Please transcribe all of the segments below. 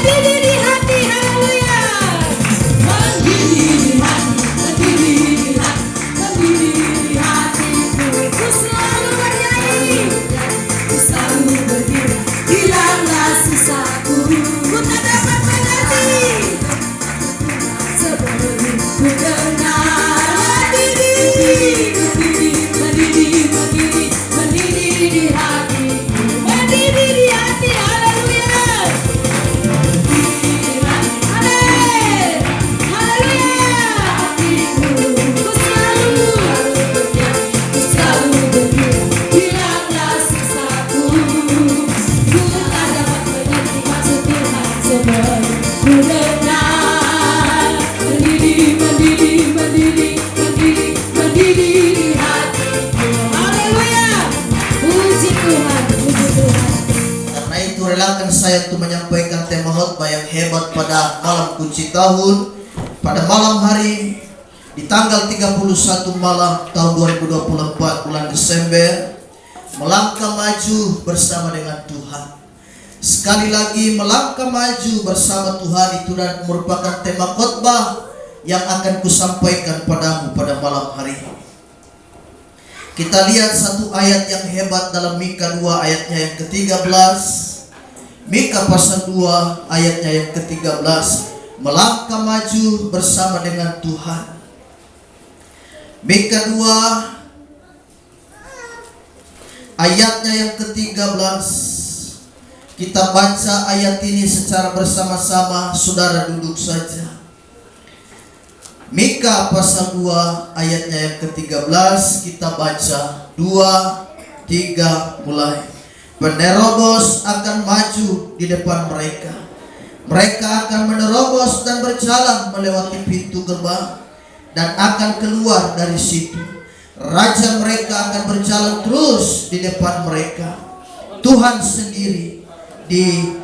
Berdiri di hati, haleluya. Berdiri di hati, berdiri di hati, berdiri di hatiku. Ku selalu bernyanyi, ku selalu berdiri. Hilanglah susahku, ku tak dapat mengerti sebelum ku dengar. Berdiri, berdiri, berdiri, berdiri di hatiku. Berdiri di hati, haleluya. Karena itu relakan saya untuk menyampaikan tema khotbah yang hebat pada malam kunci tahun, pada malam hari di tanggal 31 malam tahun 2024 bulan Desember, melangkah maju bersama dengan Tuhan. Sekali lagi, melangkah maju bersama Tuhan itu dan merupakan tema khotbah yang akan kusampaikan padamu pada malam hari ini. Kita lihat satu ayat yang hebat dalam Mika 2 ayatnya yang ke-13. Mika pasal 2 ayatnya yang ke-13. Melangkah maju bersama dengan Tuhan. Mika 2 ayatnya yang ke-13. Kita baca ayat ini secara bersama-sama, saudara duduk saja. Mika pasal 2 ayatnya yang ke-13, kita baca 2, 3 mulai. Penerobos akan maju di depan mereka. Mereka akan menerobos dan berjalan melewati pintu gerbang dan akan keluar dari situ. Raja mereka akan berjalan terus di depan mereka. Tuhan sendiri di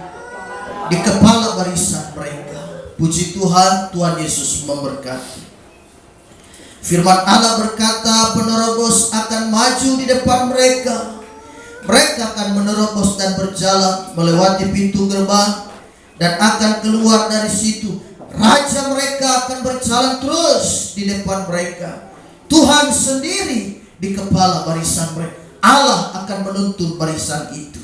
kepala barisan mereka. Puji Tuhan, Tuhan Yesus memberkati. Firman Allah berkata, penerobos akan maju di depan mereka. Mereka akan menerobos dan berjalan melewati pintu gerbang dan akan keluar dari situ. Raja mereka akan berjalan terus di depan mereka. Tuhan sendiri di kepala barisan mereka. Allah akan menuntun barisan itu.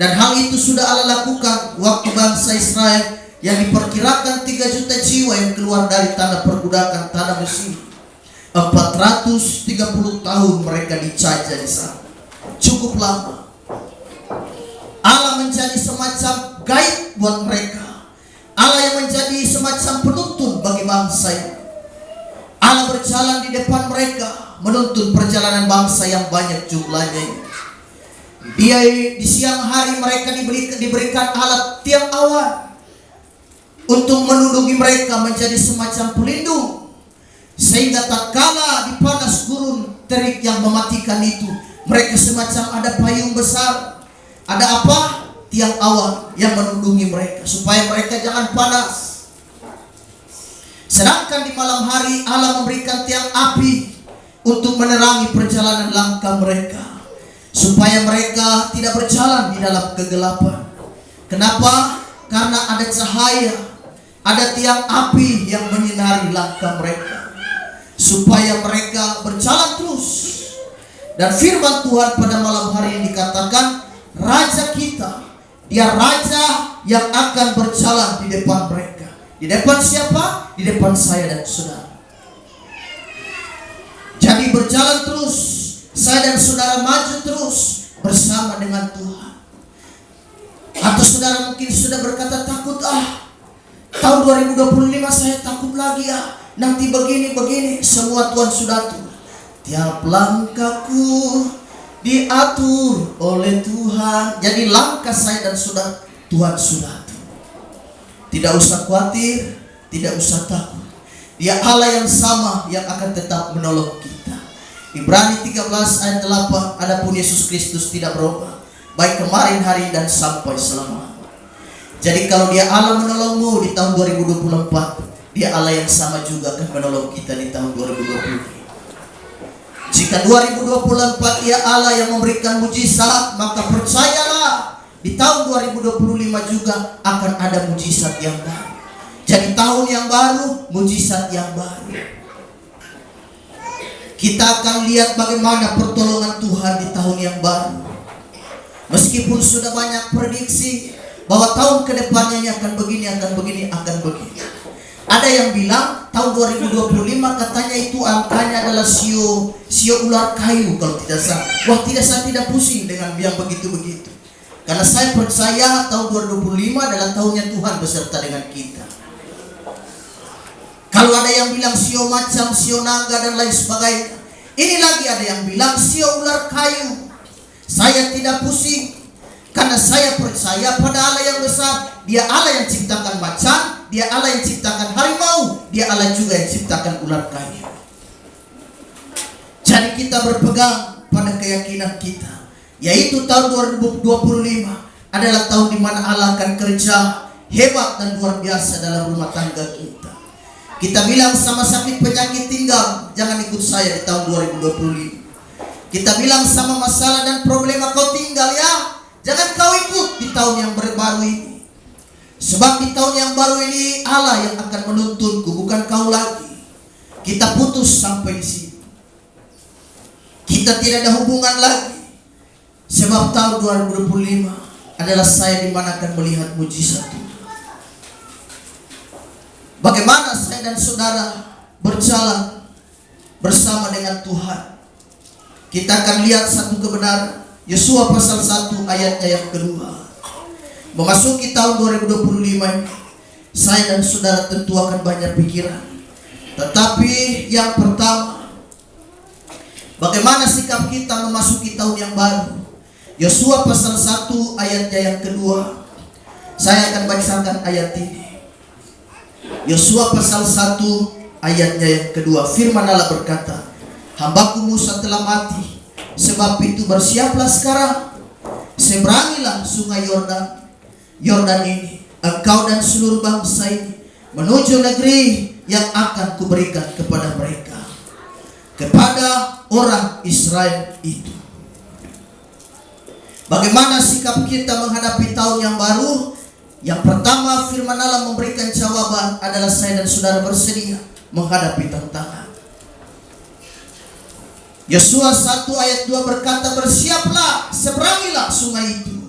Dan hal itu sudah Allah lakukan waktu bangsa Israel yang diperkirakan 3 juta jiwa yang keluar dari tanah perbudakan tanah Mesir. 430 tahun mereka dijajah di sana. Cukup lama. Allah menjadi semacam guide buat mereka. Allah yang menjadi semacam penuntun bagi bangsa ini. Allah berjalan di depan mereka, menuntun perjalanan bangsa yang banyak jumlahnya ini. Dia di siang hari mereka diberikan alat tiang awan untuk melindungi mereka, menjadi semacam pelindung, sehingga tak kala di panas gurun terik yang mematikan itu, mereka semacam ada payung besar, ada apa? Tiang awan yang melindungi mereka supaya mereka jangan panas. Sedangkan di malam hari Allah memberikan tiang api untuk menerangi perjalanan langkah mereka, supaya mereka tidak berjalan di dalam kegelapan. Kenapa? Karena ada cahaya, ada tiang api yang menyinari langkah mereka, supaya mereka berjalan terus. Dan firman Tuhan pada malam hari ini dikatakan, Raja kita, Dia Raja yang akan berjalan di depan mereka. Di depan siapa? Di depan saya dan saudara. Jadi berjalan terus, saya dan saudara maju terus bersama dengan Tuhan. Atau saudara mungkin sudah berkata takut, tahun 2025 saya takut lagi, nanti begini. Semua Tuhan sudah atur. Tiap langkahku diatur oleh Tuhan. Jadi langkah saya dan saudara Tuhan sudah atur. Tidak usah khawatir, tidak usah takut. Dia Allah yang sama yang akan tetap menolong kita. Ibrani 13 ayat 8, adapun Yesus Kristus tidak berubah, baik kemarin, hari dan sampai selama-lamanya. Jadi kalau Dia Allah menolongmu di tahun 2024, Dia Allah yang sama juga akan menolong kita di tahun 2020. Jika 2024 Dia Allah yang memberikan mujizat, maka percayalah di tahun 2025 juga akan ada mujizat yang baru. Jadi tahun yang baru, mujizat yang baru. Kita akan lihat bagaimana pertolongan Tuhan di tahun yang baru. Meskipun sudah banyak prediksi bahwa tahun kedepannya ini akan begini, akan begini, akan begini. Ada yang bilang tahun 2025 katanya itu angkanya adalah sio ular kayu kalau tidak salah. Wah, saya tidak pusing dengan yang begitu-begitu. Karena saya percaya tahun 2025 adalah tahunnya Tuhan beserta dengan kita. Kalau ada yang bilang sio macam, sio naga dan lain sebagainya. Ini lagi ada yang bilang sio ular kayu. Saya tidak pusing. Karena saya percaya pada Allah yang besar. Dia Allah yang ciptakan macan, Dia Allah yang ciptakan harimau, Dia Allah juga yang ciptakan ular kayu. Jadi kita berpegang pada keyakinan kita, yaitu tahun 2025 adalah tahun di mana Allah akan kerja hebat dan luar biasa dalam rumah tangga kita. Kita bilang sama sakit penyakit tinggal, jangan ikut saya di tahun 2025. Kita bilang sama masalah dan problema kau tinggal ya, jangan kau ikut di tahun yang baru ini. Sebab di tahun yang baru ini Allah yang akan menuntunku, bukan kau lagi. Kita putus sampai di sini. Kita tidak ada hubungan lagi. Sebab tahun 2025 adalah saya di mana akan melihat mujizat Tuhan. Bagaimana saya dan saudara berjalan bersama dengan Tuhan. Kita akan lihat satu kebenaran. Yosua pasal 1 ayatnya yang kedua. Memasuki tahun 2025 ini, saya dan saudara tentu akan banyak pikiran. Tetapi yang pertama, bagaimana sikap kita memasuki tahun yang baru? Yosua pasal 1 ayatnya yang kedua. Saya akan bacakan ayat ini. Yosua pasal 1 ayatnya yang kedua. Firman Allah berkata, hambaku Musa telah mati, sebab itu bersiaplah sekarang, seberangilah sungai Yordan ini, engkau dan seluruh bangsa ini, menuju negeri yang akan kuberikan kepada mereka, kepada orang Israel itu. Bagaimana sikap kita menghadapi tahun yang baru? Yang pertama, firman Allah memberikan jawaban adalah saya dan saudara bersedia menghadapi tantangan. Yosua 1 ayat 2 berkata, bersiaplah, seberangilah sungai itu.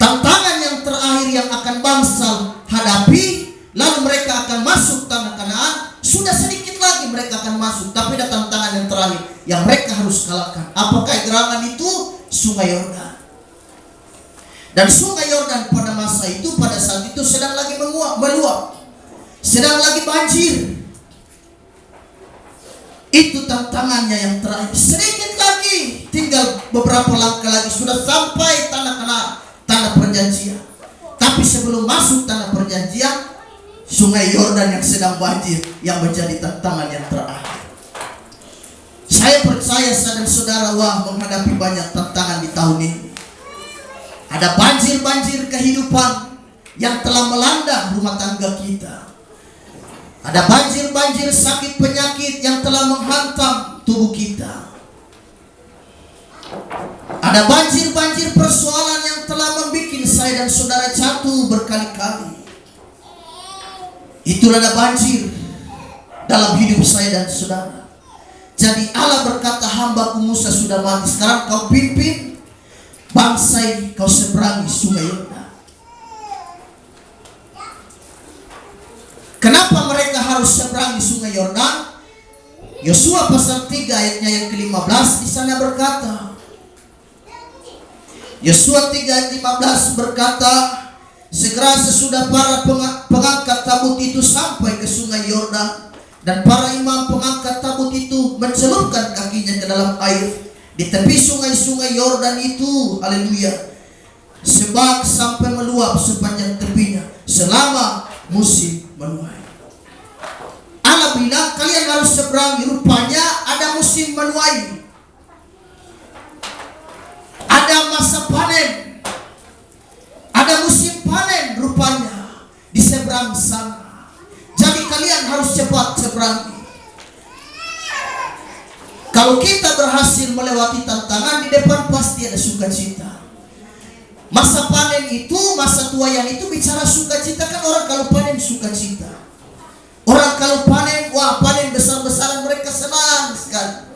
Tantangan yang terakhir yang akan bangsa hadapi, lalu mereka akan masuk tanah Kanaan. Sudah sedikit lagi mereka akan masuk, tapi ada tantangan yang terakhir yang mereka harus kalahkan. Apakah gerangan itu? Sungai Yordan. Dan sungai Yordan pada masa itu, pada saat itu sedang lagi meluap, sedang lagi banjir. Itu tantangannya yang terakhir. Sedikit lagi, tinggal beberapa langkah lagi sudah sampai tanah Kanaan, tanah perjanjian. Tapi sebelum masuk tanah perjanjian, sungai Yordan yang sedang banjir yang menjadi tantangan yang terakhir. Saya percaya saya dan saudara menghadapi banyak tantangan di tahun ini. Ada banjir-banjir kehidupan yang telah melanda rumah tangga kita. Ada banjir-banjir sakit penyakit yang telah menghantam tubuh kita. Ada banjir-banjir persoalan yang telah membuat saya dan saudara jatuh berkali-kali. Itulah ada banjir dalam hidup saya dan saudara. Jadi Allah berkata, hambaku Musa sudah mati, sekarang kau pimpin bangsa ini, kau seberangi sungai Yordan. Kenapa mereka harus seberangi sungai Yordan? Yosua pasal 3 ayatnya yang ke-15 di sana berkata, Yosua 3 ayat 15 berkata, segera sesudah para pengangkat tabut itu sampai ke sungai Yordan, dan para imam pengangkat tabut itu mencelupkan kakinya ke dalam air di tepi sungai-sungai Yordan itu, haleluya, sebab sampai meluap sepanjang tepinya selama musim menuai. Allah bilang kalian harus seberangi. Rupanya ada musim menuai, ada masa panen, ada musim panen rupanya di seberang sana. Jadi kalian harus cepat seberangi. Kalau kita berhasil melewati tantangan, di depan pasti ada sukacita. Masa panen itu, masa tuaian itu bicara sukacita. Kan orang kalau panen sukacita. Orang kalau panen, wah panen besar-besaran mereka senang sekali.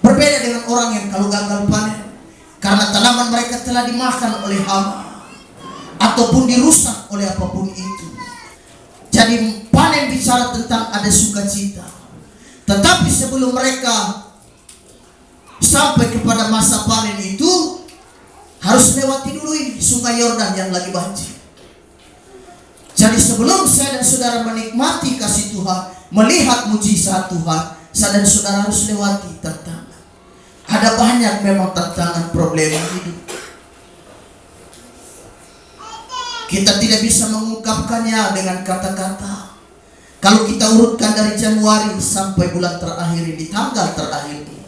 Berbeda dengan orang yang kalau gagal panen, karena tanaman mereka telah dimakan oleh hama ataupun dirusak oleh apapun itu. Jadi panen bicara tentang ada sukacita. Tetapi sebelum mereka sampai kepada masa panen itu, harus lewati dulu ini sungai Yordan yang lagi banjir. Jadi sebelum saya dan saudara menikmati kasih Tuhan, melihat mujizat Tuhan, saya dan saudara harus lewati tantangan. Ada banyak memang tantangan problema hidup. Kita tidak bisa mengungkapkannya dengan kata-kata. Kalau kita urutkan dari Januari sampai bulan terakhir ini, tanggal terakhir ini,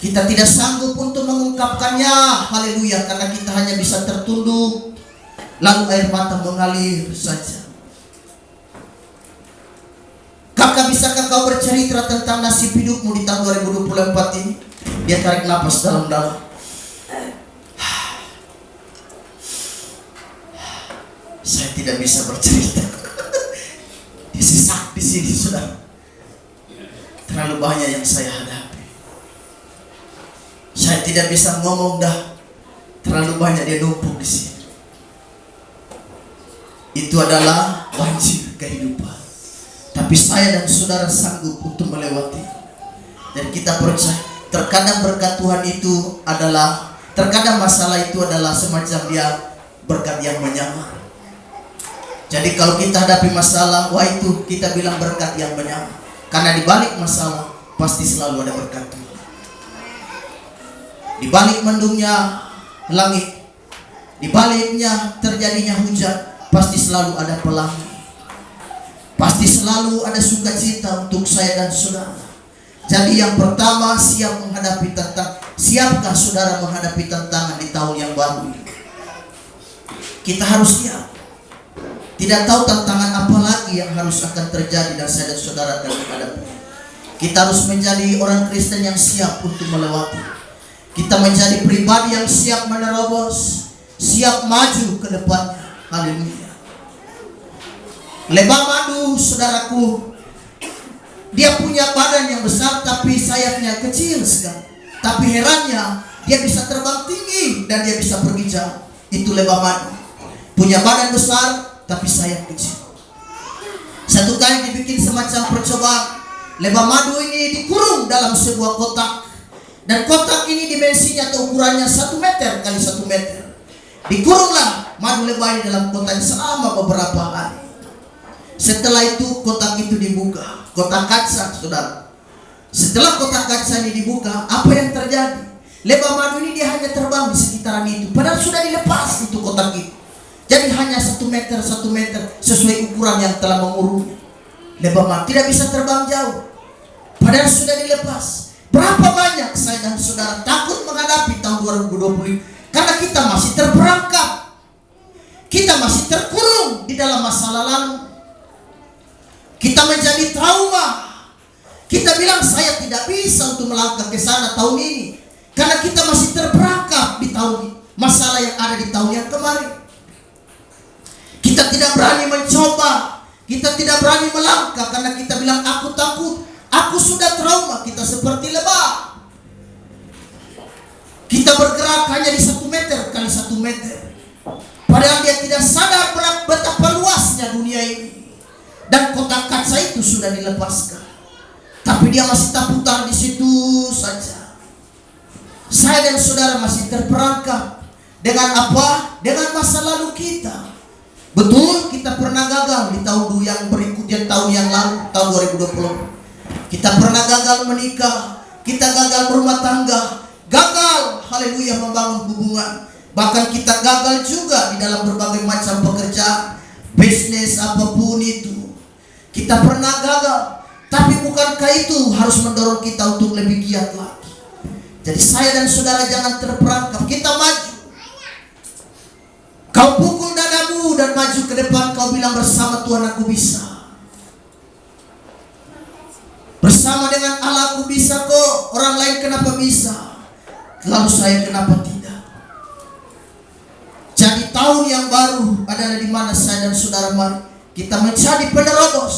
kita tidak sanggup untuk mengungkapkannya. Haleluya, karena kita hanya bisa tertunduk, lalu air mata mengalir saja. Kakak, bisakah kau bercerita tentang nasib hidupmu di tahun 2024 ini? Dia tarik nafas dalam-dalam. Saya tidak bisa bercerita. Disesak di sini, saudara. Terlalu banyak yang saya hadapi. Saya tidak bisa ngomong dah. Terlalu banyak dia numpuk di sini. Itu adalah banjir kehidupan. Tapi saya dan saudara sanggup untuk melewati. Dan kita percaya, terkadang berkat Tuhan itu adalah, terkadang masalah itu adalah semacam dia berkat yang menyamar. Jadi kalau kita hadapi masalah, wah itu kita bilang berkat yang menyamar. Karena di balik masalah pasti selalu ada berkat Tuhan. Di balik mendungnya langit, di baliknya terjadinya hujan, pasti selalu ada pelangi. Pasti selalu ada sukacita untuk saya dan saudara. Jadi yang pertama, siap menghadapi tantangan. Siapkah saudara menghadapi tantangan di tahun yang baru ini? Kita harus siap. Tidak tahu tantangan apa lagi yang harus akan terjadi dan saya dan saudara akan menghadapi. Kita harus menjadi orang Kristen yang siap untuk melewati. Kita menjadi pribadi yang siap menerobos, siap maju ke depannya. Haleluya. Lebah madu, saudaraku, dia punya badan yang besar tapi sayapnya kecil sekali. Tapi herannya dia bisa terbang tinggi dan dia bisa pergi jauh. Itu lebah madu. Punya badan besar tapi sayap kecil. Satu kali dibikin semacam percobaan. Lebah madu ini dikurung dalam sebuah kotak. Dan kotak ini dimensinya atau ukurannya 1 meter kali 1 meter. Dikurunglah madu lebah ini dalam kotak selama beberapa hari. Setelah itu kotak itu dibuka, kotak kaca, saudara. Setelah kotak kaca ini dibuka, apa yang terjadi? Lebah madu ini dia hanya terbang di sekitaran itu, padahal sudah dilepas itu kotak itu. Jadi hanya 1 meter sesuai ukuran yang telah mengurungnya. Lebah madu tidak bisa terbang jauh, padahal sudah dilepas. Berapa banyak saya dan saudara takut menghadapi tahun 2020 karena kita masih terperangkap, kita masih terkurung di dalam masalah lalu. Kita menjadi trauma. Kita bilang saya tidak bisa untuk melangkah ke sana tahun ini karena kita masih terperangkap di tahun ini, masalah yang ada di tahun yang kemarin. Kita tidak berani mencoba, kita tidak berani melangkah karena kita bilang aku takut, aku sudah trauma. Kita seperti lebah. Kita bergerak hanya di 1 meter kali 1 meter. Padahal dia tidak sadar betapa luasnya dunia ini. Dan kotak kaca itu sudah dilepaskan, tapi dia masih terputar di situ saja. Saya dan saudara masih terperangkap dengan apa? Dengan masa lalu kita. Betul, kita pernah gagal di tahun yang berikutnya, tahun yang lalu, tahun 2020. Kita pernah gagal menikah, kita gagal berumah tangga, gagal, haleluya, membangun hubungan. Bahkan kita gagal juga di dalam berbagai macam pekerjaan, bisnis apapun itu. Kita pernah gagal, tapi bukankah itu harus mendorong kita untuk lebih giat lagi? Jadi saya dan saudara jangan terperangkap, kita maju. Kau pukul dadamu dan maju ke depan, kau bilang bersama Tuhan aku bisa. Bersama dengan Allah aku bisa kok. Orang lain kenapa bisa, lalu saya kenapa tidak? yang baru adalah di mana saya dan saudara mari kita menjadi penerobos.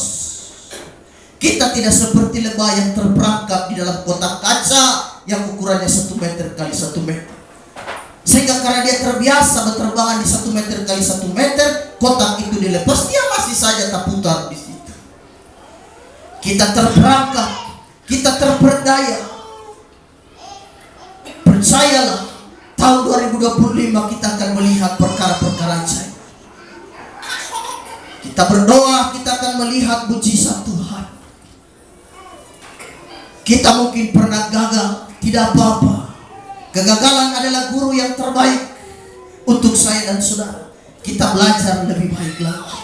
Kita tidak seperti lebah yang terperangkap di dalam kotak kaca yang ukurannya 1 meter kali 1 meter. Sehingga karena dia terbiasa berterbangan di 1 meter kali 1 meter, kotak itu dilepas, dia masih saja terputar di situ. Kita terperangkap, kita terperdaya. Percayalah, tahun 2025 kita akan melihat perkara-perkara ajaib. Kita berdoa, kita akan melihat mujizat Tuhan. Kita mungkin pernah gagal, tidak apa-apa. Kegagalan adalah guru yang terbaik untuk saya dan saudara. Kita belajar lebih baik lagi.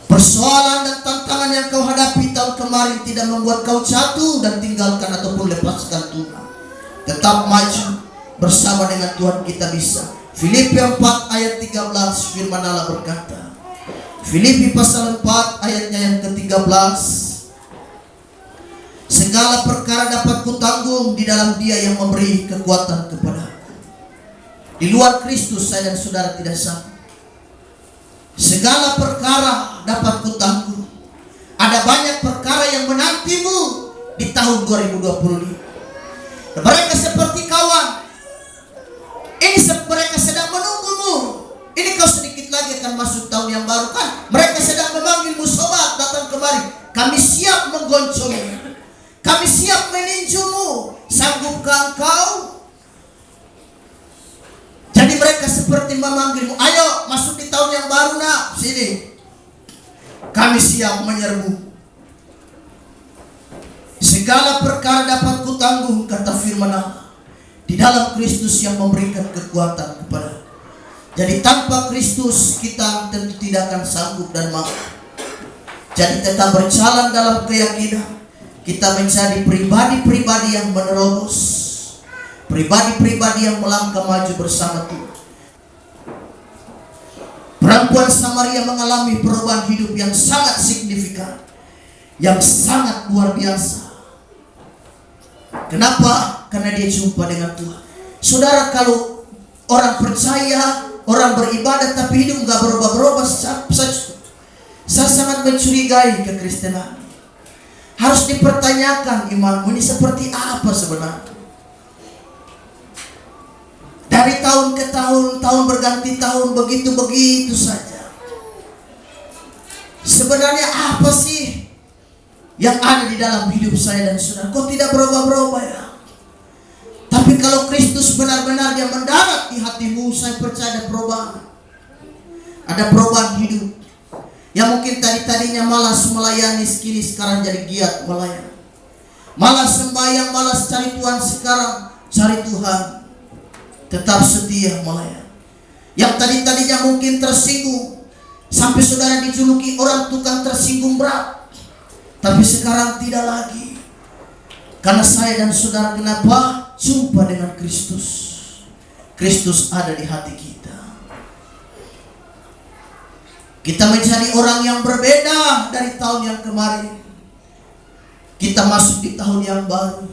Persoalan dan tantangan yang kau hadapi tahun kemarin tidak membuat kau jatuh dan tinggalkan ataupun lepaskan Tuhan. Tetap maju bersama dengan Tuhan kita bisa. Filipi 4 ayat 13 firman Allah berkata. Filipi pasal 4 ayatnya yang ke-13. Segala perkara dapat kutanggung di dalam Dia yang memberi kekuatan kepadaku. Di luar Kristus saya dan saudara tidak sanggup. Segala perkara dapat kutanggung. Ada banyak perkara yang menantimu di tahun 2025. Mereka seperti kawan. Mereka sedang menunggumu. Ini kau sedikit lagi akan masuk tahun yang baru kan? Mereka sedang memanggilmu, sobat datang kemari. Kami siap menggoncongmu. Kami siap meninjumu. Sanggupkah engkau? Jadi mereka seperti memanggilmu. Ayo masuk di tahun yang baru nak. Sini. Kami siap menyerbu. Segala perkara dapat kutanggung, kata firman Allah, di dalam Kristus yang memberikan kekuatan kepada. Jadi tanpa Kristus kita tentu tidak akan sanggup dan mampu. Jadi tetap berjalan dalam keyakinan. Kita menjadi pribadi-pribadi yang menerobos. Pribadi-pribadi yang melangkah maju bersama Tuhan. Perempuan Samaria mengalami perubahan hidup yang sangat signifikan. Yang sangat luar biasa. Kenapa? Karena dia jumpa dengan Tuhan. Saudara, kalau orang percaya, orang beribadah tapi hidup gak berubah-berubah saja, saya sangat mencurigai kekristenan. Harus dipertanyakan imanmu ini seperti apa sebenarnya. Dari tahun ke tahun, tahun berganti tahun, begitu-begitu saja. Sebenarnya apa sih yang ada di dalam hidup saya dan saudara? Kok tidak berubah-berubah ya? Tapi kalau Kristus benar-benar dia mendarat di hatimu, saya percaya ada perubahan. Ada perubahan hidup. Yang mungkin tadinya malas melayani, kini sekarang jadi giat melayani. Malas sembahyang, malas cari Tuhan, sekarang cari Tuhan. Tetap setia melayani. Yang tadinya mungkin tersinggung, sampai saudara dijuluki orang tukang tersinggung berat. Tapi sekarang tidak lagi. Karena saya dan saudara kenapa? Jumpa dengan Kristus. Kristus ada di hati kita. Kita menjadi orang yang berbeda dari tahun yang kemarin. Kita masuk di tahun yang baru.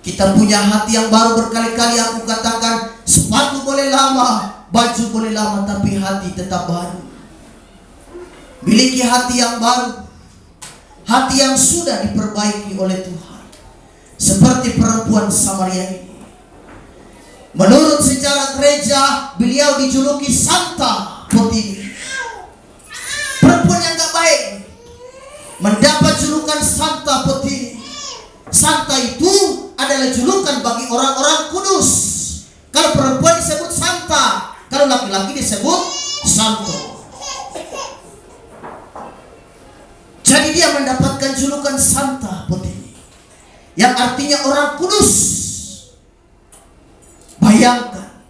Kita punya hati yang baru. Berkali-kali aku katakan, sepatu boleh lama, baju boleh lama, tapi hati tetap baru. Miliki hati yang baru. Hati yang sudah diperbaiki oleh Tuhan. Seperti perempuan Samaria ini. Menurut sejarah gereja, beliau dijuluki Santa Potini. Perempuan yang gak baik mendapat julukan Santa Potini. Santa itu adalah julukan bagi orang-orang kudus. Kalau perempuan disebut Santa, kalau laki-laki disebut Santo. Jadi dia mendapatkan julukan Santa Potini, yang artinya orang kudus. Bayangkan.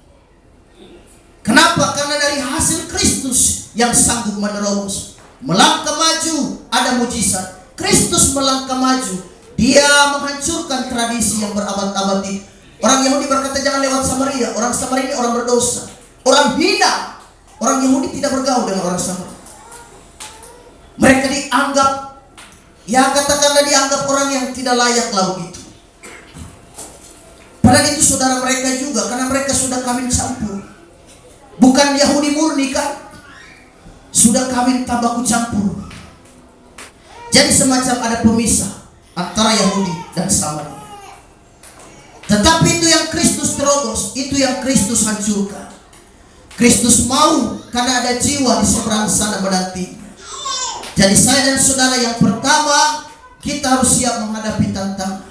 Kenapa? Karena dari hasil Kristus yang sanggup menerobos. Melangkah maju, ada mujizat. Kristus melangkah maju. Dia menghancurkan tradisi yang berabad-abad ini. Orang Yahudi berkata jangan lewat Samaria. Orang Samaria ini orang berdosa, orang hina. Orang Yahudi tidak bergaul dengan orang Samaria. Mereka dianggap, ya katakanlah dianggap orang yang tidak layak lah begitu. Padahal itu saudara mereka juga, karena mereka sudah sudah kawin campur. Bukan Yahudi murni kan? Sudah kawin tabaku campur. Jadi semacam ada pemisah antara Yahudi dan Samaria. Tetapi itu yang Kristus terobos, itu yang Kristus hancurkan. Kristus mau karena ada jiwa di seberang sana menanti. Jadi saya dan saudara, yang pertama kita harus siap menghadapi tantangan.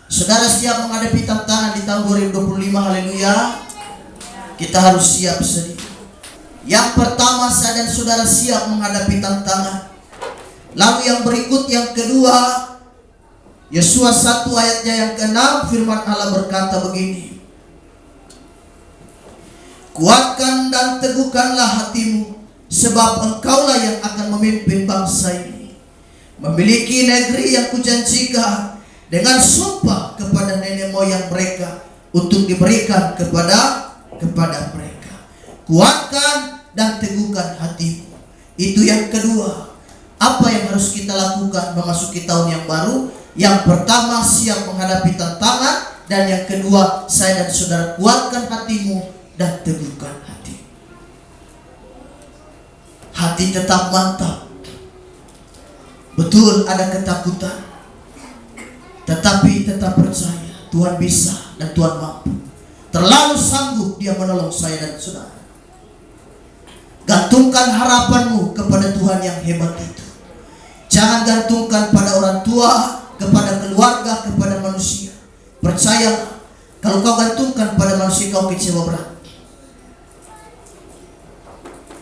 Saudara siap menghadapi tantangan di tahun 2025, haleluya. Kita harus siap sedia. Yang pertama, saya dan saudara siap menghadapi tantangan. Lalu yang berikut, yang kedua, Yesua 1 ayatnya yang ke-6, firman Allah berkata begini. Kuatkan dan teguhkanlah hatimu, sebab engkaulah yang akan memimpin bangsa ini, memiliki negeri yang kujanjikan dengan sumpah kepada nenek moyang mereka, untuk diberikan kepada mereka. Kuatkan dan teguhkan hatimu. Itu yang kedua. Apa yang harus kita lakukan memasuki tahun yang baru? Yang pertama, siap menghadapi tantangan. Dan yang kedua, saya dan saudara, kuatkan hatimu dan teguhkan hati. Hati tetap mantap. Betul ada ketakutan, tetapi tetap percaya Tuhan bisa dan Tuhan mampu. Terlalu sanggup Dia menolong saya dan saudara. Gantungkan harapanmu kepada Tuhan yang hebat itu. Jangan gantungkan pada orang tua, kepada keluarga, kepada manusia. Percayalah, kalau kau gantungkan pada manusia, kau kecewa berat.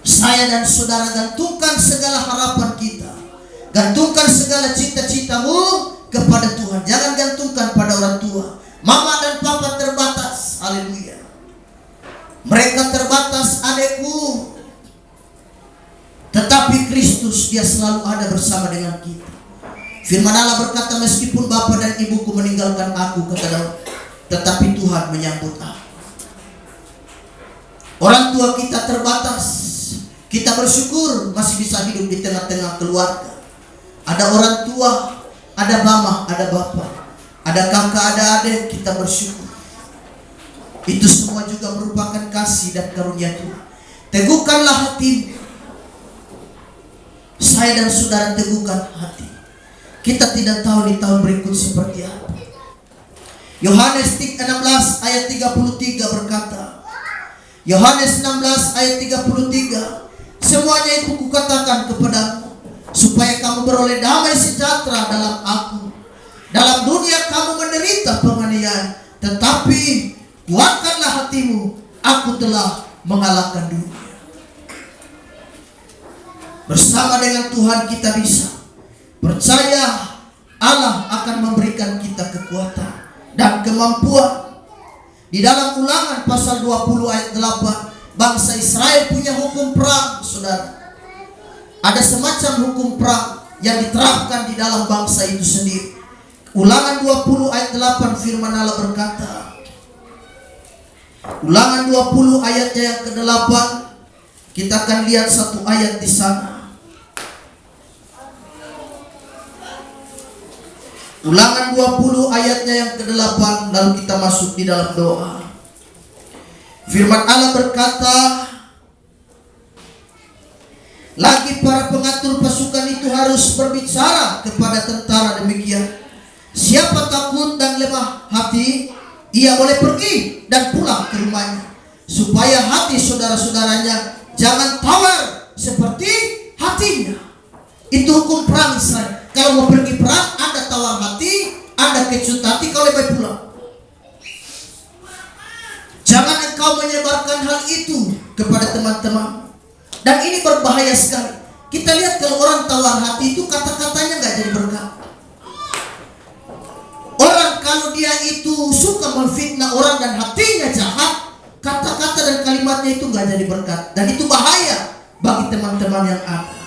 Saya dan saudara, gantungkan segala harapan kita, gantungkan segala cita-citamu kepada Tuhan. Jangan gantungkan pada orang tua. Mama dan papa terbatas, haleluya. Mereka terbatas, adekku. Tetapi Kristus, Dia selalu ada bersama dengan kita. Firman Allah berkata, meskipun bapa dan ibuku meninggalkan aku, kata Daud, tetapi Tuhan menyambut aku. Orang tua kita terbatas. Kita bersyukur masih bisa hidup di tengah-tengah keluarga. Ada orang tua, ada mama, ada bapak, ada kakak, ada adik. Kita bersyukur. Itu semua juga merupakan kasih dan karunia Tuhan. Teguhkanlah hatimu. Saya dan saudara, teguhkan hati. Kita tidak tahu di tahun berikut seperti apa. Yohanes 16 ayat 33 berkata, Yohanes 16 ayat 33, semuanya itu kukatakan kepadamu, supaya kamu beroleh damai sejahtera dalam aku. Dalam dunia kamu menderita penganiayaan, tetapi kuatkanlah hatimu, aku telah mengalahkan dunia. Bersama dengan Tuhan kita bisa. Percaya Allah akan memberikan kita kekuatan dan kemampuan. Di dalam Ulangan pasal 20 ayat 8, bangsa Israel punya hukum perang, saudara. Ada semacam hukum perang yang diterapkan di dalam bangsa itu sendiri. Ulangan 20 ayat 8, firman Allah berkata, Ulangan 20 ayatnya yang ke-8, kita akan lihat satu ayat di sana. Ulangan 20 ayatnya yang ke-8, lalu kita masuk di dalam doa. Firman Allah berkata, lagi para pengatur pasukan itu harus berbicara kepada tentara demikian, siapa takut dan lemah hati, ia boleh pergi dan pulang ke rumahnya, supaya hati saudara-saudaranya jangan tawar seperti hatinya. Itu hukum perang Israel. Kalau mau pergi perang, Anda tawar hati, Anda kecut hati, kalau lebih pulang. Jangan engkau menyebarkan hal itu kepada teman-teman. Dan ini berbahaya sekali. Kita lihat kalau orang tawar hati itu, kata-katanya nggak jadi berkah. Orang kalau dia itu suka memfitnah orang dan hatinya jahat, kata-kata dan kalimatnya itu nggak jadi berkat. Dan itu bahaya bagi teman-teman yang ada.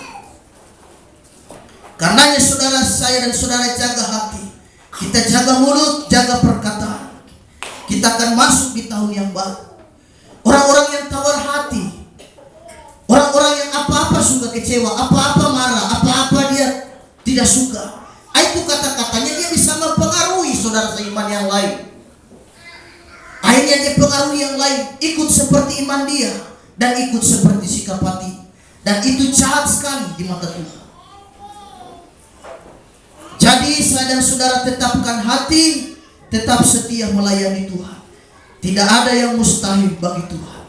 Karenanya saudara, saya dan saudara jaga hati. Kita jaga mulut, jaga perkataan. Kita akan masuk di tahun yang baru. Orang-orang yang tawar hati, orang-orang yang apa-apa suka kecewa, apa-apa marah, apa-apa dia tidak suka, itu kata-katanya dia bisa mempengaruhi saudara seiman yang lain. Akhirnya Akhirnya dia pengaruhi yang lain, ikut seperti iman dia dan ikut seperti sikap hati. Dan itu jahat sekali di mata Tuhan. Jadi saya dan saudara tetapkan hati, tetap setia melayani Tuhan. Tidak ada yang mustahil bagi Tuhan.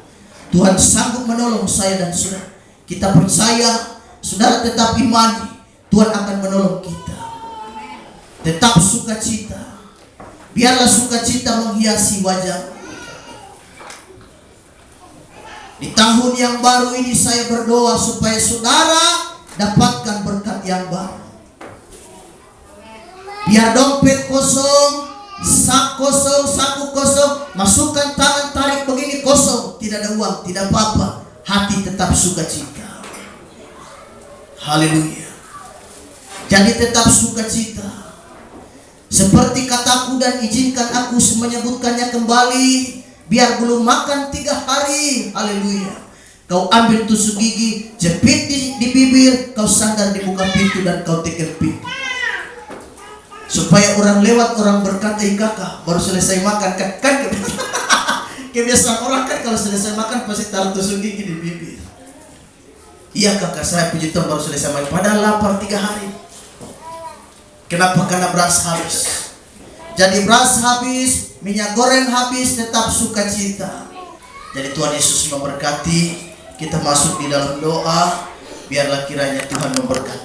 Tuhan sanggup menolong saya dan saudara. Kita percaya, saudara tetap imani, Tuhan akan menolong kita. Tetap sukacita. Biarlah sukacita menghiasi wajah. Di tahun yang baru ini saya berdoa supaya saudara dapatkan berkat yang baru. Biar dompet kosong, sak kosong, saku kosong, masukkan tangan tarik begini kosong, tidak ada uang, tidak apa-apa. Hati tetap sukacita. Haleluya. Jadi tetap sukacita. Seperti kataku dan izinkan aku menyebutkannya kembali. Biar belum makan 3 hari. Haleluya. Kau ambil tusuk gigi, jepit di bibir, kau sandar di muka pintu dan kau tekan pintu. Supaya orang lewat, orang berkata, kakak baru selesai makan. Kan kebiasaan orang kan kalau selesai makan pasti taruh tusuk gigi di bibir. Iya kakak, saya puji Tuhan baru selesai makan. Padahal lapar 3 hari. Kenapa? Karena beras habis. Jadi beras habis, minyak goreng habis, tetap sukacita. Jadi Tuhan Yesus memberkati. Kita masuk di dalam doa. Biarlah kiranya Tuhan memberkati.